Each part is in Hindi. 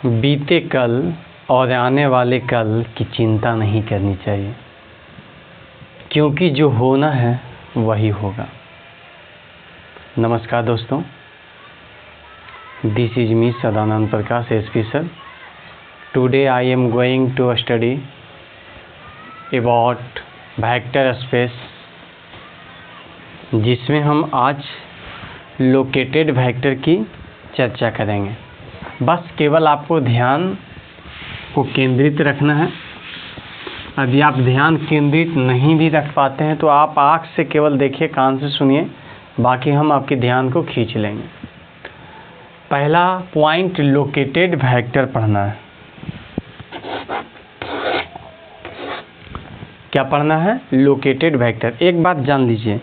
बीते कल और आने वाले कल की चिंता नहीं करनी चाहिए, क्योंकि जो होना है वही होगा। नमस्कार दोस्तों, this is me Sadanand Prakash SP sir. Today I am going to study about vector space, जिसमें हम आज लोकेटेड वेक्टर की चर्चा करेंगे। बस केवल आपको ध्यान को केंद्रित रखना है। यदि आप ध्यान केंद्रित नहीं भी रख पाते हैं तो आप आँख से केवल देखिए, कान से सुनिए, बाकी हम आपके ध्यान को खींच लेंगे। पहला पॉइंट लोकेटेड वेक्टर पढ़ना है। क्या पढ़ना है? Located vector. एक बात जान लीजिए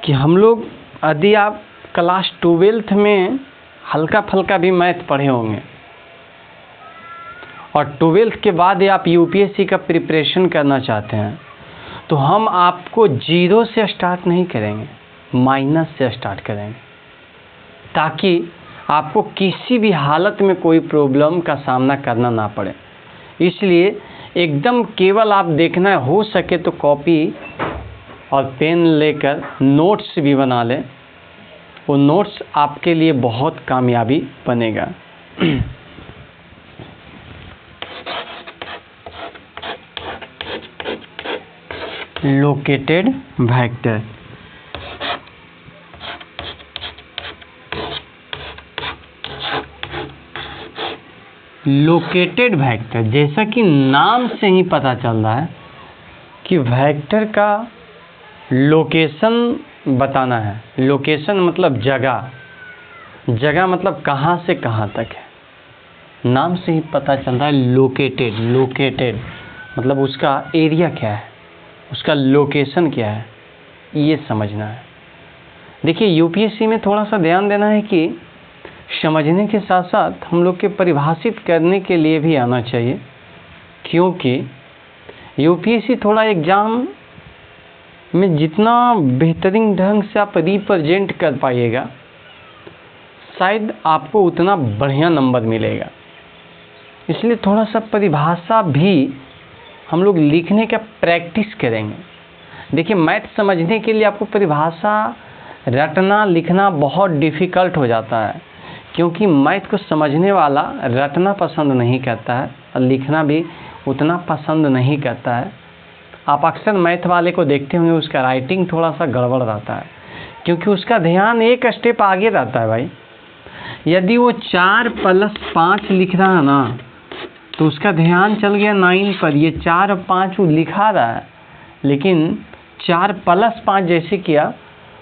कि हम लोग, यदि आप क्लास 12th में हल्का फल्का भी मैथ पढ़े होंगे और 12th के बाद आप यूपीएससी का प्रिपरेशन करना चाहते हैं, तो हम आपको जीरो से स्टार्ट नहीं करेंगे, माइनस से स्टार्ट करेंगे, ताकि आपको किसी भी हालत में कोई प्रॉब्लम का सामना करना ना पड़े। इसलिए एकदम केवल आप देखना है, हो सके तो कॉपी और पेन लेकर नोट्स भी बना लें। वो नोट्स आपके लिए बहुत कामयाबी बनेगा। Located vector. लोकेटेड वेक्टर, जैसा कि नाम से ही पता चल रहा है कि वेक्टर का लोकेशन बताना है। लोकेशन मतलब जगह, जगह मतलब कहाँ से कहाँ तक है। नाम से ही पता चल रहा है लोकेटेड। लोकेटेड मतलब उसका एरिया क्या है, उसका लोकेशन क्या है, ये समझना है। देखिए, यूपीएससी में थोड़ा सा ध्यान देना है कि समझने के साथ साथ हम लोग के परिभाषित करने के लिए भी आना चाहिए, क्योंकि यूपीएससी थोड़ा एग्ज़ाम में जितना बेहतरीन ढंग से आप रिप्रेजेंट कर पाइएगा, शायद आपको उतना बढ़िया नंबर मिलेगा। इसलिए थोड़ा सा परिभाषा भी हम लोग लिखने का प्रैक्टिस करेंगे। देखिए, मैथ समझने के लिए आपको परिभाषा रटना लिखना बहुत डिफ़िकल्ट हो जाता है, क्योंकि मैथ को समझने वाला रटना पसंद नहीं करता है और लिखना भी उतना पसंद नहीं करता है। आप अक्सर मैथ वाले को देखते होंगे, उसका राइटिंग थोड़ा सा गड़बड़ रहता है, क्योंकि उसका ध्यान एक स्टेप आगे रहता है भाई। यदि वो 4 + 5 लिख रहा है ना, तो उसका ध्यान चल गया 9 पर। ये 4 और 5 वो लिखा रहा है, लेकिन 4 + 5 जैसे किया,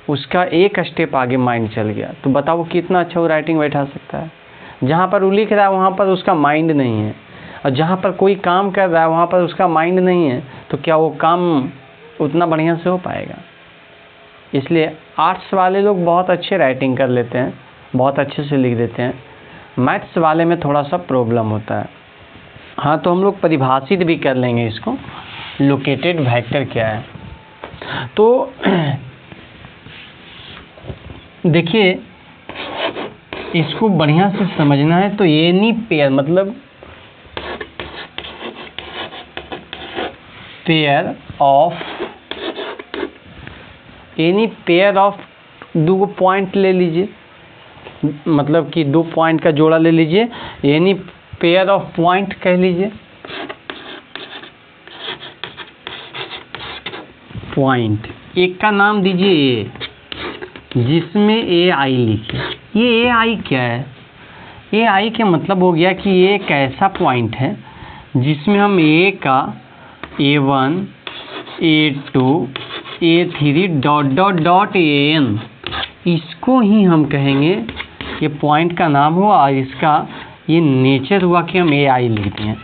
उसका एक स्टेप आगे माइंड चल गया। तो बताओ कितना अच्छा वो राइटिंग बैठा सकता है। जहाँ पर वो लिख रहा है वहाँ पर उसका माइंड नहीं है, और जहाँ पर कोई काम कर रहा है वहाँ पर उसका माइंड नहीं है, तो क्या वो काम उतना बढ़िया से हो पाएगा? इसलिए आर्ट्स वाले लोग बहुत अच्छे राइटिंग कर लेते हैं, बहुत अच्छे से लिख देते हैं। मैथ्स वाले में थोड़ा सा प्रॉब्लम होता है। हाँ, तो हम लोग परिभाषित भी कर लेंगे इसको, लोकेटेड वेक्टर क्या है। तो देखिए, इसको बढ़िया से समझना है तो एनी पेयर मतलब pair of, any pair of, 2 point ले लीजिए, मतलब कि 2 पॉइंट का जोड़ा ले लीजिए, एनी पेयर ऑफ पॉइंट कह लीजिए। पॉइंट एक का नाम दीजिए ए, जिसमें ए आई लिखिए। ये ए आई क्या है? ए आई के मतलब हो गया कि ये एक ऐसा पॉइंट है जिसमें हम ए का A1 A2 A3 ... AN, इसको ही हम कहेंगे, ये पॉइंट का नाम हुआ और इसका ये नेचर हुआ कि हम ए आई लिखते हैं।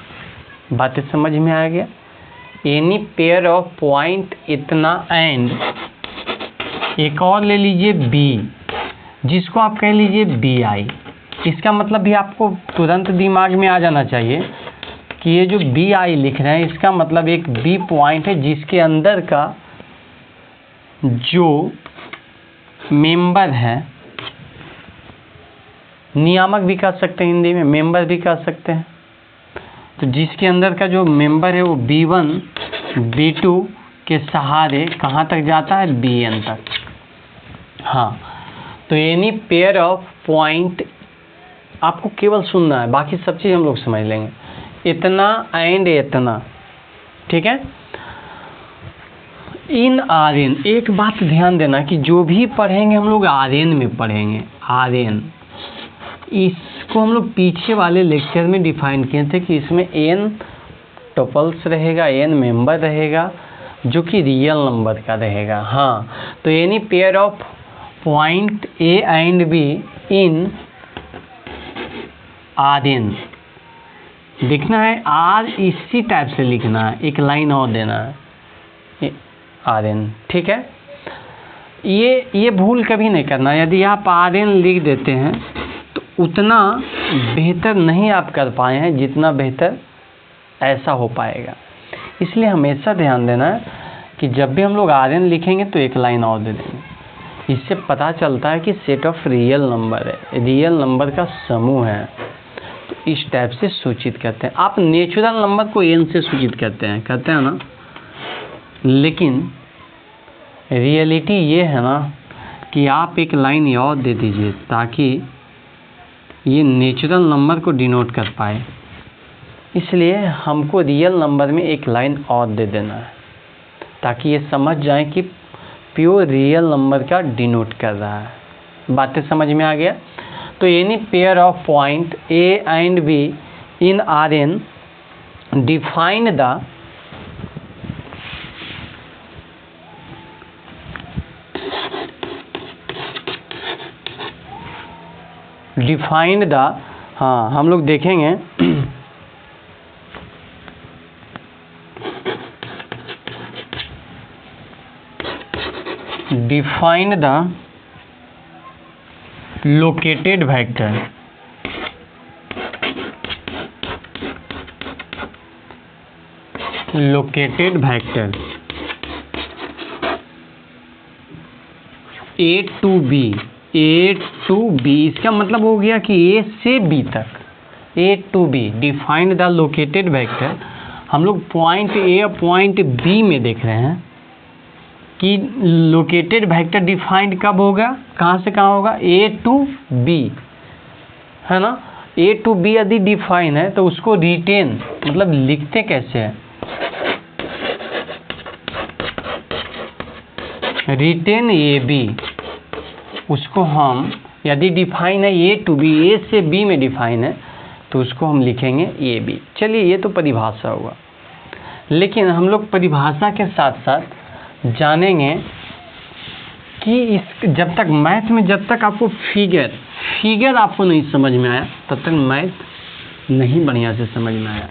बातें समझ में आ गया? एनी पेयर ऑफ पॉइंट इतना, एंड एक और ले लीजिए बी, जिसको आप कह लीजिए बी आई। इसका मतलब भी आपको तुरंत दिमाग में आ जाना चाहिए कि ये जो बी आई लिख रहे हैं, इसका मतलब एक बी पॉइंट है जिसके अंदर का जो मेंबर है नियामक भी कह सकते हैं, हिंदी में मेंबर भी कह सकते हैं। तो जिसके अंदर का जो मेंबर है वो B1 B2 के सहारे कहाँ तक जाता है, Bn तक। हाँ, तो एनी पेयर ऑफ पॉइंट, आपको केवल सुनना है, बाकी सब चीज़ हम लोग समझ लेंगे। इतना एंड इतना, ठीक है। इन Rn, एक बात ध्यान देना कि जो भी पढ़ेंगे हम लोग Rn में पढ़ेंगे। Rn, इसको हम लोग पीछे वाले लेक्चर में डिफाइन किए थे कि इसमें n टपल्स रहेगा, n मेंबर रहेगा, जो कि रियल नंबर का रहेगा। हाँ, तो any pair of point A and B in Rn, लिखना है R, इसी टाइप से लिखना है, एक लाइन और देना है Rn, ठीक है। ये भूल कभी नहीं करना। यदि आप Rn लिख देते हैं तो उतना बेहतर नहीं आप कर पाए हैं जितना बेहतर ऐसा हो पाएगा। इसलिए हमेशा ध्यान देना है कि जब भी हम लोग Rn लिखेंगे तो एक लाइन और दे देंगे। इससे पता चलता है कि सेट ऑफ रियल नंबर है, रियल नंबर का समूह है, तो इस टाइप से सूचित करते हैं। आप नेचुरल नंबर को n से सूचित करते हैं ना, लेकिन रियलिटी ये है ना कि आप एक लाइन और दे दीजिए ताकि ये नेचुरल नंबर को डिनोट कर पाए। इसलिए हमको रियल नंबर में एक लाइन और दे देना है ताकि ये समझ जाए कि प्योर रियल नंबर का डिनोट कर रहा है। बातें समझ में आ गया। तो any pair of point A and B in Rn define the हाँ, हम लोग देखेंगे define the located vector, located vector A to B, A to B, इसका मतलब हो गया कि A से B तक, A to B define the located vector. हम लोग पॉइंट A और पॉइंट B में देख रहे हैं कि लोकेटेड वेक्टर डिफाइंड कब होगा, कहाँ से कहाँ होगा, A to B, है ना। A to B यदि डिफाइन है तो उसको रिटेन मतलब लिखते कैसे हैं, रिटेन AB, उसको हम यदि डिफाइन है A to B, A से B में डिफाइन है तो उसको हम लिखेंगे AB। चलिए, ये तो परिभाषा हुआ, लेकिन हम लोग परिभाषा के साथ साथ जानेंगे कि इस जब तक मैथ में जब तक आपको फिगर आपको नहीं समझ में आया तब तक मैथ नहीं बढ़िया से समझ में आया।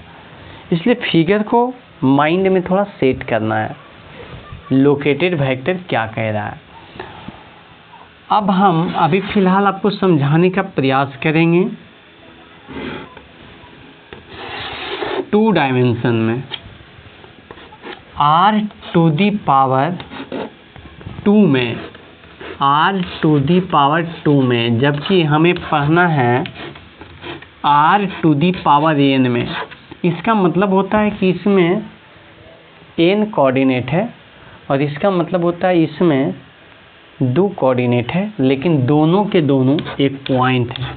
इसलिए फिगर को माइंड में थोड़ा सेट करना है, लोकेटेड वेक्टर क्या कह रहा है। अब हम अभी फ़िलहाल आपको समझाने का प्रयास करेंगे 2 डायमेंशन में, r टू दी पावर 2 में, r टू दी पावर 2 में, जबकि हमें पढ़ना है r to the power n में। इसका मतलब होता है कि इसमें n कोऑर्डिनेट है और इसका मतलब होता है इसमें 2 कोऑर्डिनेट है, लेकिन दोनों के दोनों एक पॉइंट है।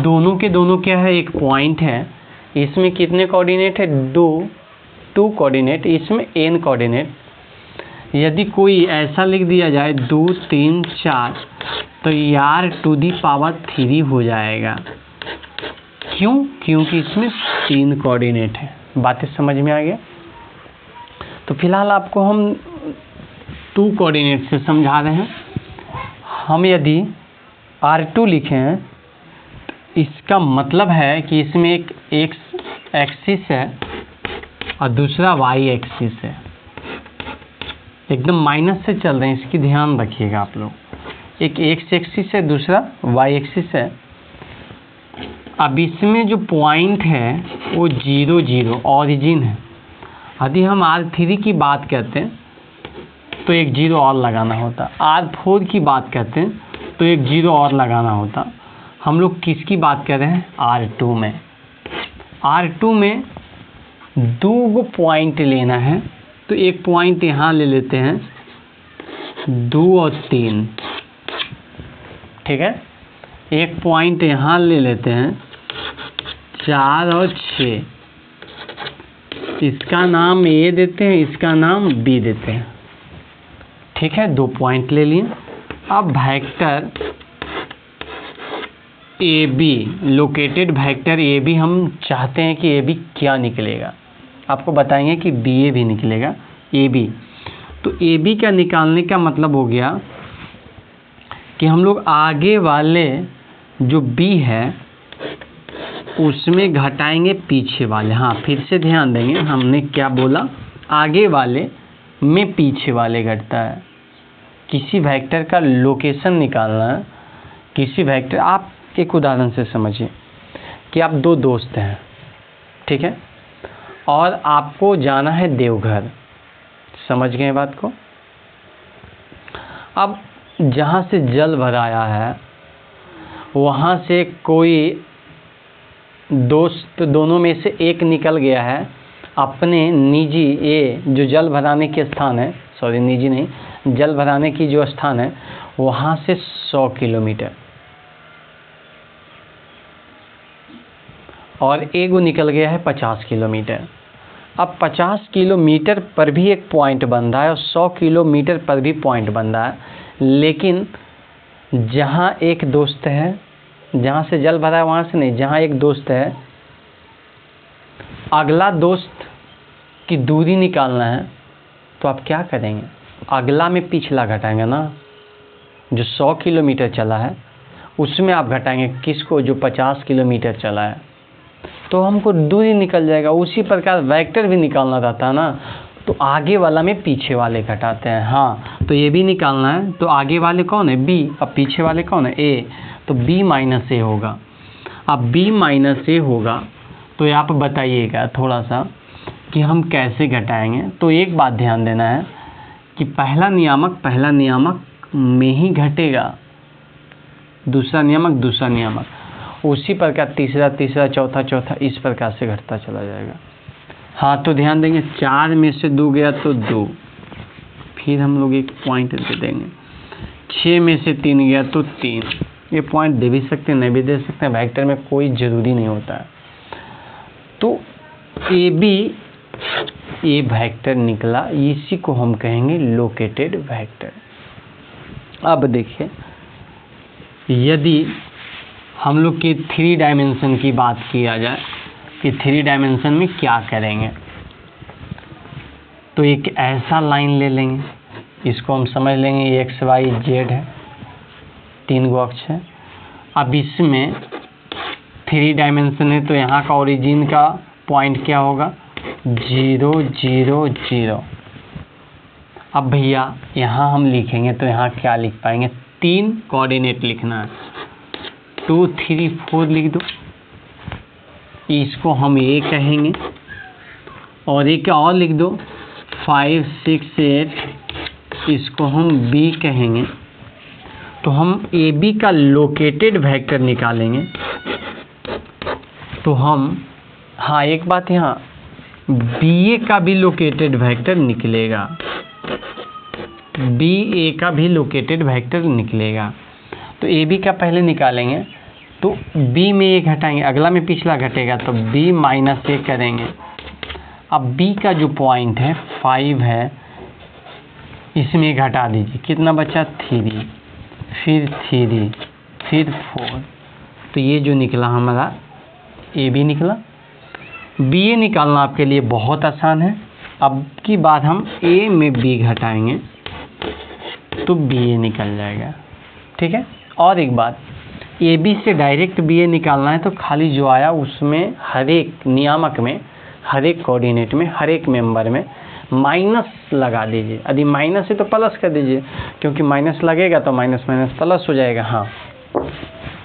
दोनों के दोनों क्या है, एक पॉइंट है। इसमें कितने कोऑर्डिनेट है, 2 कोऑर्डिनेट, इसमें n कोऑर्डिनेट। यदि कोई ऐसा लिख दिया जाए 2 3 4 तो r टू दी पावर 3 हो जाएगा। क्यों? क्योंकि इसमें 3 कोऑर्डिनेट है। बातें समझ में आ गया। तो फिलहाल आपको हम 2 कोऑर्डिनेट से समझा रहे हैं। हम यदि r2 लिखें हैं, इसका मतलब है कि इसमें एक x एक्सिस है और दूसरा y एक्सिस है। एकदम माइनस से चल रहे हैं, इसकी ध्यान रखिएगा आप लोग। एक x एक्सिस है, दूसरा y एक्सिस है। अब इसमें जो पॉइंट है वो 0 0 ऑरिजिन है। यदि हम R3 की बात करते हैं तो एक 0 और लगाना होता। R4 की बात करते हैं तो एक जीरो और लगाना होता। हम लोग किसकी बात कर रहे हैं? R2 में। R2 में 2 पॉइंट लेना है, तो एक पॉइंट यहाँ ले लेते हैं, 2 और 3, ठीक है। एक पॉइंट यहाँ ले लेते हैं, 4 और 6। इसका नाम A देते हैं, इसका नाम B देते हैं, ठीक है। 2 पॉइंट ले लिए। अब vector AB, located vector AB हम चाहते हैं कि AB क्या निकलेगा, आपको बताएंगे कि BA भी निकलेगा, AB। तो AB का निकालने का मतलब हो गया कि हम लोग आगे वाले जो B है उसमें घटाएंगे पीछे वाले। हाँ, फिर से ध्यान देंगे, हमने क्या बोला? आगे वाले में पीछे वाले घटता है। किसी वेक्टर का लोकेशन निकालना है, किसी वेक्टर, आप एक उदाहरण से समझिए कि आप 2 दोस्त हैं, ठीक है, और आपको जाना है देवघर। समझ गए बात को? अब जहाँ से जल भराया है वहाँ से कोई दोस्त, दोनों में से एक निकल गया है अपने निजी, ये जो जल भराने के स्थान है, सॉरी निजी नहीं, जल भराने की जो स्थान है वहाँ से 100 किलोमीटर, और एगो निकल गया है 50 किलोमीटर। अब 50 किलोमीटर पर भी एक पॉइंट बन रहा है और 100 किलोमीटर पर भी पॉइंट बन रहा है, लेकिन जहाँ एक दोस्त है, जहाँ से जल भरा है वहाँ से नहीं, जहाँ एक दोस्त है, अगला दोस्त की दूरी निकालना है, तो आप क्या करेंगे? अगला में पिछला घटाएंगे ना, जो 100 किलोमीटर चला है उसमें आप घटाएंगे किसको? जो 50 किलोमीटर चला है, तो हमको दूरी निकल जाएगा। उसी प्रकार वेक्टर भी निकालना रहता है ना, तो आगे वाला में पीछे वाले घटाते हैं। हाँ, तो ये भी निकालना है, तो आगे वाले कौन है? B, और पीछे वाले कौन है? A, तो B माइनस A होगा। अब B माइनस A होगा, तो ये आप बताइएगा थोड़ा सा कि हम कैसे घटाएंगे। तो एक बात ध्यान देना है कि पहला नियामक में ही घटेगा, दूसरा नियामक, उसी प्रकार तीसरा, चौथा, इस प्रकार से घटता चला जाएगा। हाँ, तो ध्यान देंगे, 4 में से 2 गया तो 2, फिर हम लोग एक पॉइंट दे देंगे। 6 में से 3 गया तो 3, ये पॉइंट दे भी सकते हैं, नहीं भी दे सकते हैं, वेक्टर में कोई ज़रूरी नहीं होता है। तो AB ये वेक्टर निकला, इसी को हम कहेंगे लोकेटेड वेक्टर। अब देखिए, यदि हम लोग के 3 डायमेंशन की बात किया जाए कि 3 डायमेंशन में क्या करेंगे, तो एक ऐसा लाइन ले लेंगे, इसको हम समझ लेंगे ये एक्स वाई जेड है, 3 गो अक्ष है। अब इसमें 3 डायमेंशन है, तो यहाँ का ओरिजिन का पॉइंट क्या होगा? 0 0 0। अब भैया यहाँ हम लिखेंगे तो यहाँ क्या लिख पाएंगे? 3 कोऑर्डिनेट लिखना है, 2 3 4 लिख दो, इसको हम A कहेंगे, और एक और लिख दो 5 6 8, इसको हम B कहेंगे। तो हम AB का लोकेटेड वेक्टर निकालेंगे, तो हम, हाँ एक बात यहाँ, BA का भी लोकेटेड वेक्टर निकलेगा, BA का भी लोकेटेड वेक्टर निकलेगा। तो AB का पहले निकालेंगे, तो B में ये घटाएंगे, अगला में पिछला घटेगा, तो B माइनस A करेंगे। अब B का जो पॉइंट है 5 है, इसमें घटा दीजिए, कितना बचा? 3, फिर 3, फिर 4, तो ये जो निकला हमारा AB निकला। BA निकालना आपके लिए बहुत आसान है। अब की बात हम A में B घटाएंगे तो BA निकल जाएगा, ठीक है। और एक बात, AB से डायरेक्ट BA निकालना है तो खाली जो आया उसमें हर एक नियामक में, हर एक कोऑर्डिनेट में, हर एक मेंबर में माइनस लगा दीजिए। यदि माइनस है तो प्लस कर दीजिए, क्योंकि माइनस लगेगा तो माइनस माइनस प्लस हो जाएगा। हाँ,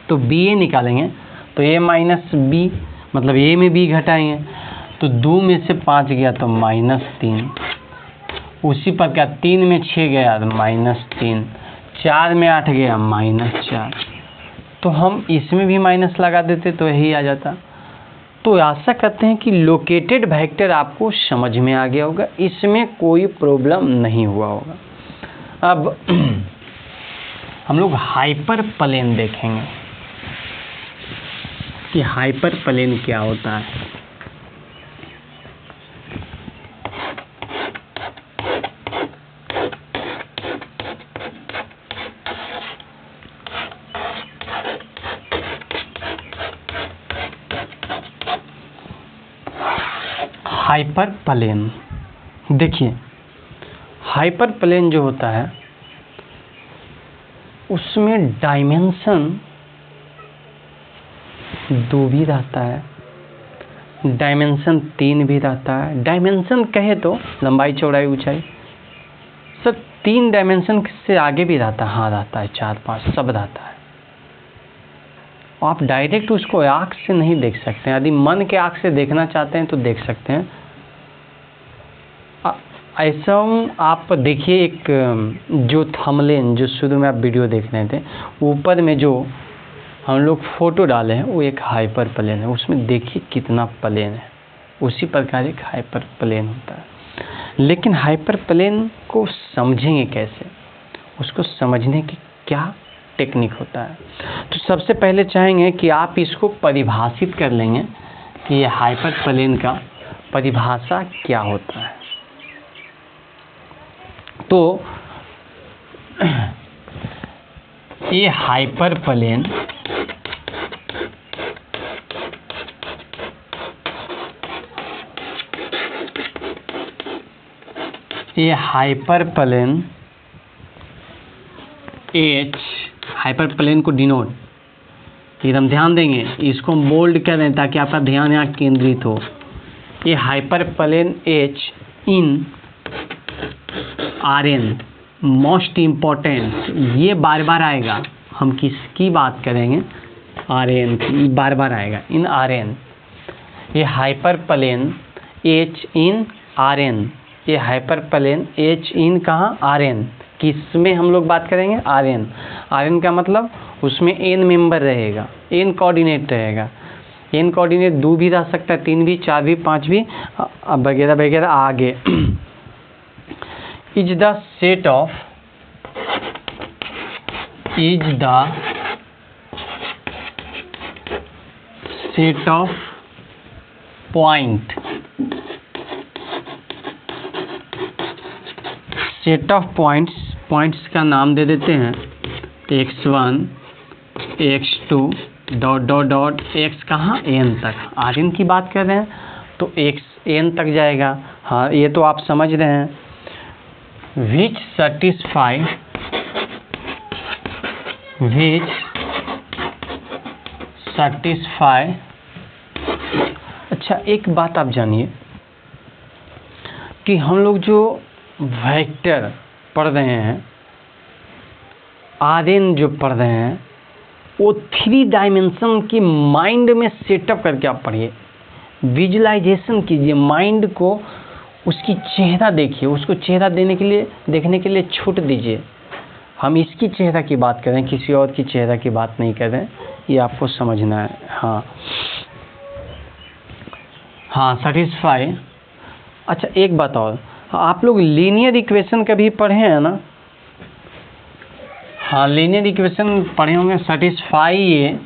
तो BA निकालेंगे तो A माइनस B, मतलब A में B घटाएंगे, तो 2 में से 5 गया तो -3, उसी प्रकार 3 में 6 गया तो -3, 4 में 8 गया -4, तो हम इसमें भी माइनस लगा देते तो यही आ जाता। तो आशा करते हैं कि लोकेटेड वेक्टर आपको समझ में आ गया होगा, इसमें कोई प्रॉब्लम नहीं हुआ होगा। अब हम लोग हाइपर प्लेन देखेंगे कि हाइपर प्लेन क्या होता है। हाइपर प्लेन, देखिए हाइपर प्लेन जो होता है उसमें डायमेंशन 2 भी रहता है, डायमेंशन 3 भी रहता है। डायमेंशन कहे तो लंबाई चौड़ाई ऊंचाई सब 3 डायमेंशन से आगे भी रहता है, हाँ रहता है, 4 5 सब रहता है। आप डायरेक्ट उसको आँख से नहीं देख सकते हैं, यदि मन के आँख से देखना चाहते हैं तो देख सकते हैं। ऐसा आप देखिए, एक जो थंबनेल जो शुरू में आप वीडियो देख रहे थे, ऊपर में जो हम लोग फोटो डाले हैं वो एक हाइपर प्लेन है, उसमें देखिए कितना प्लेन है, उसी प्रकार एक हाइपर प्लेन होता है। लेकिन हाइपर प्लेन को समझेंगे कैसे, उसको समझने की क्या टेक्निक होता है। तो सबसे पहले चाहेंगे कि आप इसको परिभाषित कर लेंगे कि ये हाइपर प्लेन का परिभाषा क्या होता है। तो ये hyperplane H hyperplane को डिनोट, एकदम ध्यान देंगे, इसको हम बोल्ड कर दें ताकि आपका ध्यान यहाँ केंद्रित हो। ये हाइपर प्लेन H इन Rn मोस्ट इम्पोर्टेंट, ये बार बार आएगा, हम किसकी बात करेंगे, Rn की, बार बार आएगा इन Rn। ये हाइपर प्लेन H इन Rn, ये हाइपर प्लेन H इन कहाँ, Rn, किस में हम लोग बात करेंगे, Rn। Rn का मतलब उसमें n मेंबर रहेगा, n कोऑर्डिनेट रहेगा। n कोऑर्डिनेट 2 भी रह सकता है, 3 भी, 4 भी, 5 भी, वगैरह वगैरह आगे। is the set of point, set of points का नाम दे देते हैं x1 x2 dot dot dot x कहाँ, n तक। Rn की बात कर रहे हैं तो x n तक जाएगा, हाँ ये तो आप समझ रहे हैं। which satisfy अच्छा एक बात आप जानिए कि हम लोग जो वेक्टर पढ़ रहे हैं, Rn जो पढ़ रहे हैं, वो 3 डायमेंशन की माइंड में सेटअप करके आप पढ़िए, विजुलाइजेशन कीजिए, माइंड को उसकी चेहरा देखिए, उसको चेहरा देखने के लिए छूट दीजिए। हम इसकी चेहरा की बात कर रहे हैं, किसी और की चेहरा की बात नहीं कर रहे हैं, ये आपको समझना है। हाँ सेटिस्फाई। अच्छा एक बात और, आप लोग लीनियर इक्वेशन कभी पढ़े हैं ना, हाँ लीनियर इक्वेशन पढ़े होंगे। सेटिस्फाई ये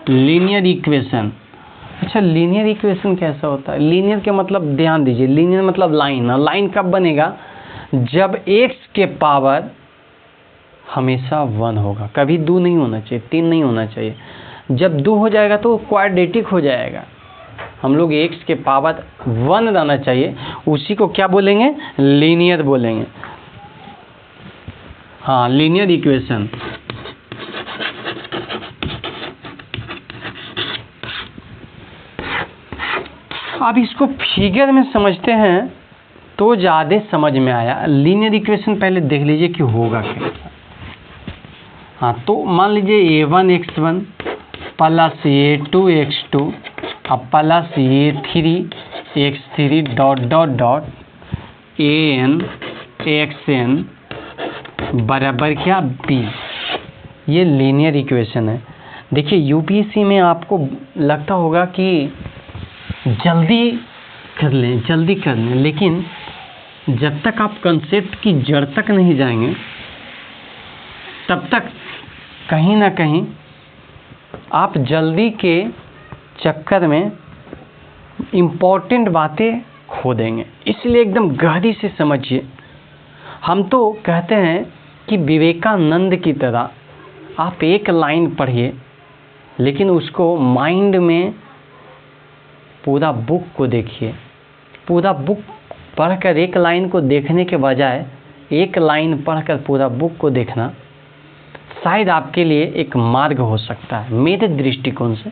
लीनियर इक्वेशन। अच्छा लीनियर इक्वेशन कैसा होता है, लीनियर के मतलब ध्यान दीजिए, लीनियर मतलब लाइन। लाइन कब बनेगा, जब x के पावर हमेशा 1 होगा, कभी 2 नहीं होना चाहिए, 3 नहीं होना चाहिए। जब 2 हो जाएगा तो क्वाड्रेटिक हो जाएगा। हम लोग x के पावर 1 रहना चाहिए, उसी को क्या बोलेंगे, लीनियर बोलेंगे। हाँ लीनियर इक्वेशन। अब इसको फिगर में समझते हैं तो ज़्यादा समझ में आया। लीनियर इक्वेशन पहले देख लीजिए कि होगा क्या। हाँ तो मान लीजिए a1x1 प्लस a2x2 अब plus a3x3 dot dot dot AN बराबर क्या B। ये लीनियर इक्वेशन है। देखिए यूपीएससी में आपको लगता होगा कि जल्दी कर लें, लेकिन जब तक आप कंसेप्ट की जड़ तक नहीं जाएंगे तब तक कहीं ना कहीं आप जल्दी के चक्कर में इम्पोर्टेंट बातें खो देंगे। इसलिए एकदम गहरी से समझिए। हम तो कहते हैं कि विवेकानंद की तरह आप एक लाइन पढ़िए, लेकिन उसको माइंड में पूरा बुक को देखिए। पूरा बुक पढ़कर एक लाइन को देखने के बजाय एक लाइन पढ़कर पूरा बुक को देखना शायद आपके लिए एक मार्ग हो सकता है, मेरे दृष्टिकोण से।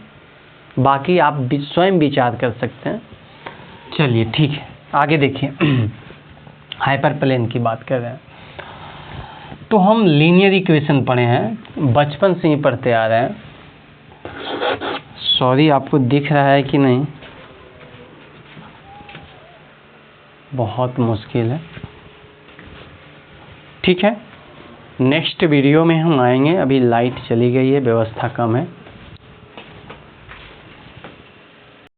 बाकी आप स्वयं विचार कर सकते हैं। चलिए ठीक है, आगे देखिए। हाइपरप्लेन की बात कर रहे हैं तो हम लीनियर इक्वेशन पढ़े हैं, बचपन से ही पढ़ते आ रहे हैं। सॉरी, आपको दिख रहा है कि नहीं? बहुत मुश्किल है। ठीक है, नेक्स्ट वीडियो में हम आएंगे। अभी लाइट चली गई है, व्यवस्था कम है।